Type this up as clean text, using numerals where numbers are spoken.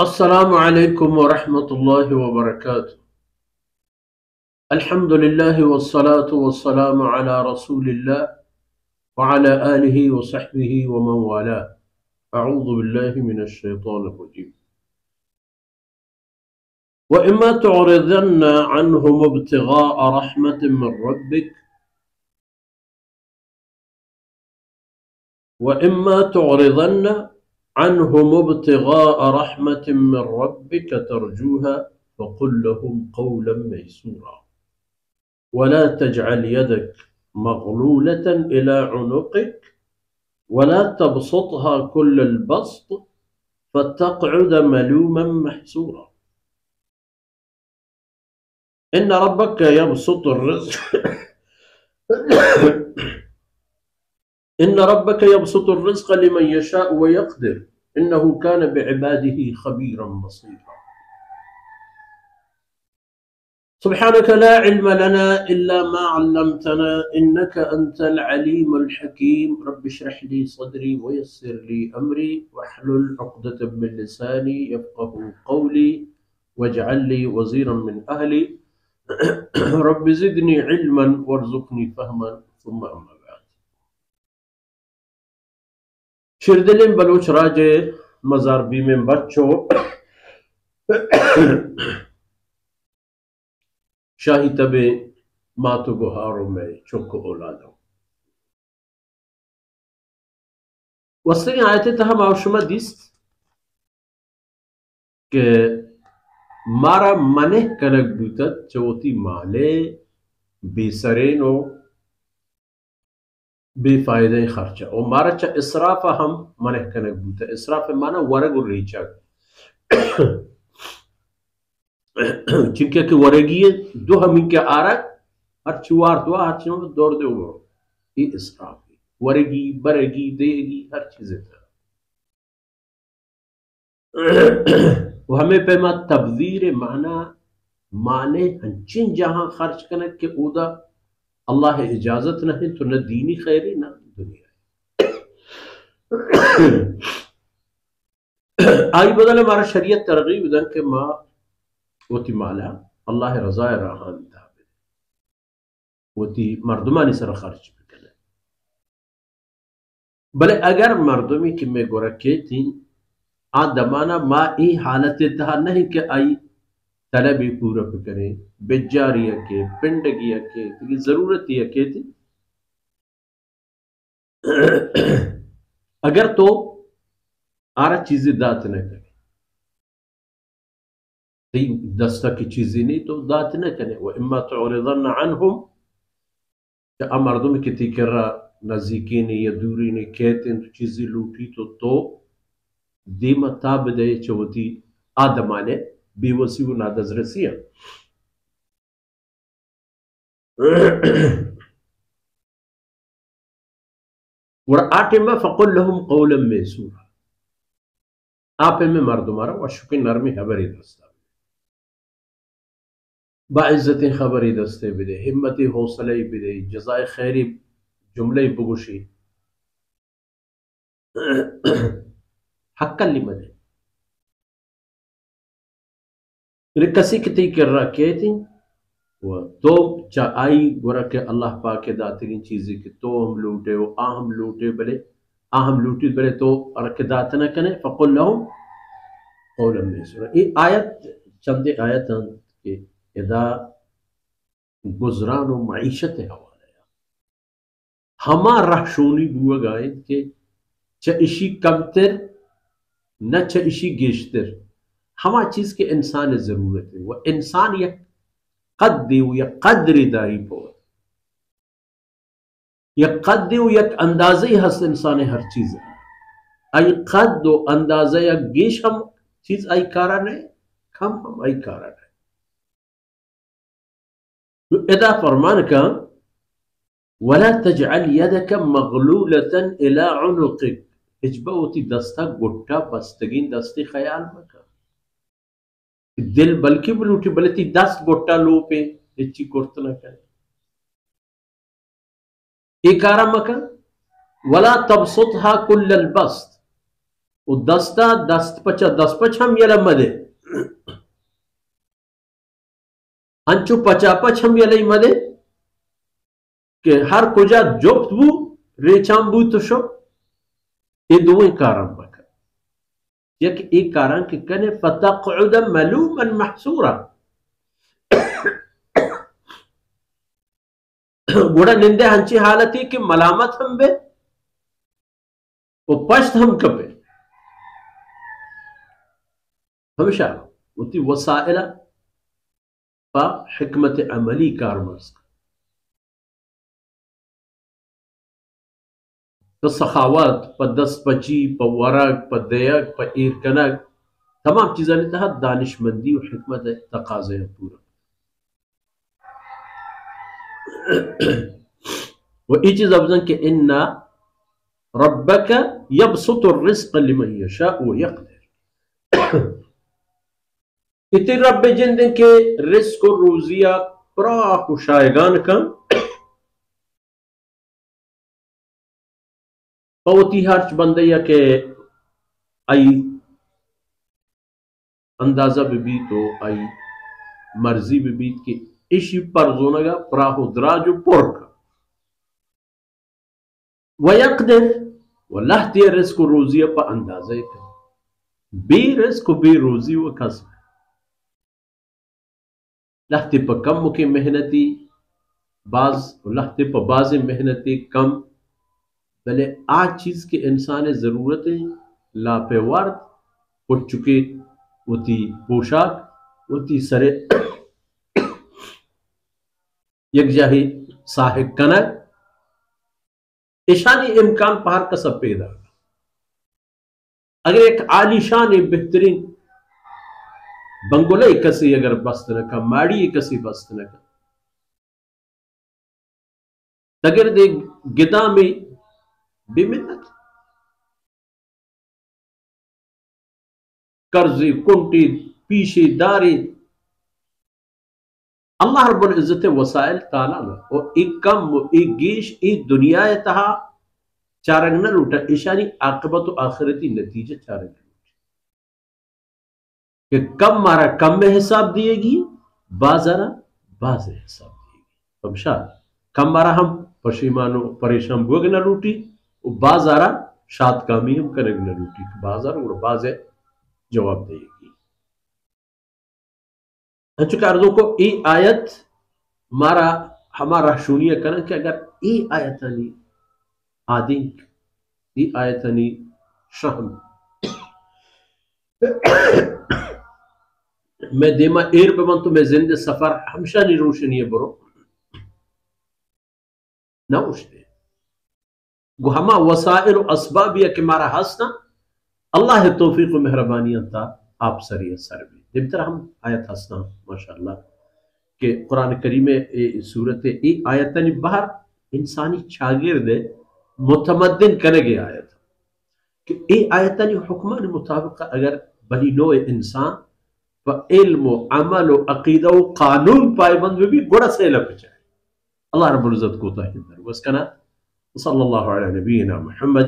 السلام عليكم ورحمة الله وبركاته. الحمد لله والصلاة والسلام على رسول الله وعلى آله وصحبه ومن والاه. أعوذ بالله من الشيطان الرجيم. وإما تعرضن عنهم ابتغاء رحمة من ربك وإما تعرضن عنهم ابتغاء رحمة من ربك ترجوها فقل لهم قولا ميسورا ولا تجعل يدك مغلولة إلى عنقك ولا تبسطها كل البسط فتقعد ملوما محسورا. إن ربك يبسط الرزق إن ربك يبسط الرزق لمن يشاء ويقدر إنه كان بعباده خبيرا بصيرا. سبحانك لا علم لنا إلا ما علمتنا إنك أنت العليم الحكيم. رب اشرح لي صدري ويسر لي أمري واحلل عقدة من لساني يفقه قولي واجعل لي وزيرا من أهلي رب زدني علما وارزقني فهما ثم أما بعد. شردلين بلوچ راجے مزار بی میں بچوں شاہی تبے ماتو گوہاروں میں چوکو اولادوں وصلين آياتي تهم أوشما ديست کہ مارا منہ کنک بوتت چوتی مالے بے سرینو بے فائدہ خرچہ او مارا چا اسراف ہم منہ کنک بوتا. اسراف مانا ورگ ریچا چنکہ کہ ورگی دو ہمیں کیا آرہ ہر چوار دوا ہر چنو دور دے ہو یہ اسراف ورگی برگی دیگی ہر چیز ہے. وہ ہمیں پیما تبذیر معنی ہنچن جہاں خرچ کنک کہ اودا اللہ اجازت نہ ہے تو نہ دینی خیری نہ دنیا آئی بدل ہمارا شریعت ترغیب دن کہ ماں وتی مالا اللہ رضا راہان تابد وتی مردمانی سر خرچ بکنے بلے اگر مردمی کی میں گورکے تھی آدمانا ما ای حالت تہا نہیں کہ آئی طلبی پورا کریں بیجاری کے پنڈگی کے ضرورت یہ کہ تھی اگر تو آرہ چیزیں دات نہ کریں دستہ کی چیزیں نہیں تو دات نہ کریں. وَإِمَّا تُعْرِضَنَّ عَنْهُمْ کہ مردم کتی کر رہا نزدیکی نے یا دوری نے کہتے ہیں تو چیزیں لوٹی تو دیمہ تاب دے چوتی آدمانے بی وسی و نادز رسیہ اور آٹے میں فقل لهم قولا میسورا آپے میں مردمارا وشکی نرمی خبری دستا باعزتی خبری دستے بدے ہمتی حوصلے بدے جزائے خیری جملے بگوشی حق لی مدے کسی کتی کر رہا کہتی تو آئی گورا کہ اللہ پاک داتگین چیزیں کہ تو ہم لوٹے و آہم لوٹے بلے تو رکھ دات نہ کنے فقل لهم قولا میسورا. یہ آیت چند آیت ہیں کہ ادا گزران و معیشت حوالے ہما رحشونی بوا گائیں کہ چا اشی کمتر نہ چا اشی گیشتر ہما چیز کے انسان ضرورت ہے وہ انسان یک قد و یک قدری داری پور یک قد و یک اندازی ہست انسان ہر چیز ہے ای قد و اندازہ یک گیش ہم چیز ای کارا نہیں کم ہم ای کارا نہیں. تو ادا فرمان کا ولا تجعل يدك مغلولة الى عنقك اجبوتی دستا گٹا بستگین دستی خیال مکا دل بلکہ بلوٹی بلتی دست گٹا لو پہ اچھی کرت نہ کرے ایک آرہ مکا ولا تبسطها كل البسط و دستا دست پچا دست پچ ہم یلا مدے انچو پچا پچ ہم یلا مدے کہ ہر کجا جوبت بو ریچام بو تو شو یہ دوئیں کارم بکر یک ایک کارم کہ کنے فتقعد ملوما محسورا گوڑا نندے ہنچی حالتی کہ ملامت ہم بے وہ پشت ہم کپے ہمیشہ ہوتی وسائلہ پا حکمت عملی کارمز پا سخاوت پا دست پچی پا ورق پا دیگ پا ایرکنگ تمام چیزیں تحت دانشمندی و حکمت تقاضے پورا وہ ای چیز افضل کہ اِنَّا رَبَّكَ يَبْسُطُ الرِّزْقَ لِمَنْ يَشَاءُ وَيَقْدِرُ اتنی رب جندن کے رزق و روزیہ پراخ و شائگان کا پوتی ہرچ بندیا کہ آئی اندازہ بھی تو آئی مرضی بھی کہ اشی پر زونگا پراہ و دراج و پورکا وَيَقْدِرُ واللہ تی رزق و روزیہ پا اندازہ کا بے رزق و بے روزی و کسب لہتے پا کم کے محنتی بعض لہتے پا بعض محنتی کم بلے آج چیز کے انسان ضرورتیں لاپیوار ہو چکے ہوتی پوشاک ہوتی سرے یک جاہی صاحب کنر اشانی امکان پہر کسب پیدا اگر ایک عالی شان بہترین بنگلے کسی اگر بست نکا ماڑی کسی بست نکا تگر دے گدا میں بے منت قرضی کنٹی پیشی داری اللہ رب العزت وسائل تعالیٰ اور ایک کم ایک گیش ایک دنیا تہا چارنگ نہ لوٹا اشانی عاقبت و آخرتی نتیجہ چارنگ کہ کم مارا کم میں حساب دیے گی بازارا باز حساب دیے گی اب شاہ کم مارا ہم پشیمانو پریشان بوگ نہ لوٹی بازارا شاد کامی ہم کریں نہ لوٹی بازارا اور باز جواب دے گی چونکہ ارزوں کو ای آیت مارا ہمارا شونیہ کرنا کہ اگر ای آیتانی آدین ای آیتانی شہم میں دیما ایر پہ من تو میں زندہ سفر ہمشہ نہیں روشنی ہے برو نہ اوشتے گو ہما وسائل و اسباب یا کہ مارا ہسنا اللہ توفیق و مہربانی انتا آپ سری سر بھی جب طرح ہم آیت ہسنا ماشاءاللہ کہ قرآن کریم صورت ای آیتانی باہر انسانی چاگرد متمدن کرے گئے آیت کہ ای آیتانی حکمان مطابق اگر بنی نوع انسان و علم و عمل و عقیدہ و قانون پائبند بھی گوڑا سے لگ جائے اللہ رب العزت کو تاہم در واسکنا صلی اللہ علیہ نبینا محمد